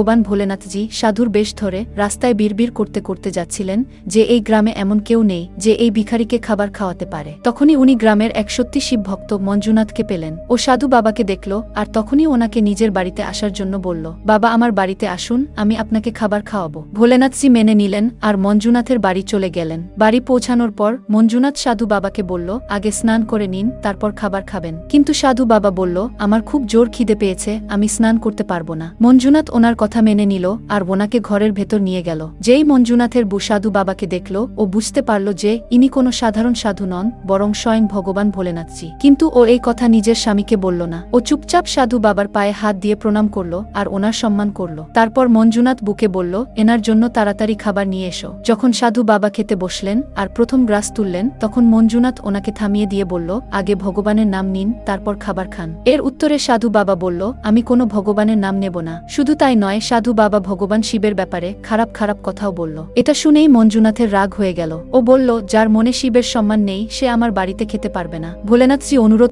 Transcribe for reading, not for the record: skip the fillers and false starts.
ভগবান ভোলেনাথজি সাধুর বেশ ধরে রাস্তায় বিড়বিড় করতে করতে যাচ্ছিলেন যে এই গ্রামে এমন কেউ নেই যে এই ভিখারিকে খাবার খাওয়াতে পারে। তখনই উনি গ্রামের এক সত্যি শিব ভক্ত মঞ্জুনাথকে পেলেন। ও সাধু বাবাকে দেখল আর তখনই ওনাকে নিজের বাড়িতে আসার জন্য বলল, বাবা আমার বাড়িতে আসুন, আমি আপনাকে খাবার খাওয়াবো। ভোলেনাথজি মেনে নিলেন আর মঞ্জুনাথের বাড়ি চলে গেলেন। বাড়ি পৌঁছানোর পর মঞ্জুনাথ সাধু বাবাকে বলল, আগে স্নান করে নিন, তারপর খাবার খাবেন। কিন্তু সাধু বাবা বলল, আমার খুব জোর খিদে পেয়েছে, আমি স্নান করতে পারবো না। মঞ্জুনাথ ওনার কথা মেনে নিল আর ওনাকে ঘরের ভেতর নিয়ে গেল। যেই মঞ্জুনাথের বউ সাধু বাবাকে দেখল, ও বুঝতে পারল যে ইনি কোনো সাধারণ সাধু নন, বরং স্বয়ং ভগবান ভোলেনাথজি। কিন্তু ও এই কথা নিজের স্বামীকে বলল না। ও চুপচাপ সাধু বাবার পায়ে হাত দিয়ে প্রণাম করল আর ওনার সম্মান করল। তারপর মঞ্জুনাথ বুকে বলল, এনার জন্য তাড়াতাড়ি খাবার নিয়ে এসো। যখন সাধু বাবা খেতে বসলেন আর প্রথম গ্রাস তুললেন, তখন মঞ্জুনাথ ওনাকে থামিয়ে দিয়ে বলল, আগে ভগবানের নাম নিন, তারপর খাবার খান। এর উত্তরে সাধু বাবা বলল, আমি কোনো ভগবানের নাম নেব না। শুধু তাই নয়, সাধু বাবা ভগবান শিবের ব্যাপারে খারাপ খারাপ কথাও বলল। এটা শুনেই মঞ্জুনাথের রাগ হয়ে গেল। ও বলল, যার মনে শিবের সম্মান নেই সে আমার বাড়িতে খেতে পারবে না। ভোলেনাথজি অনুরোধ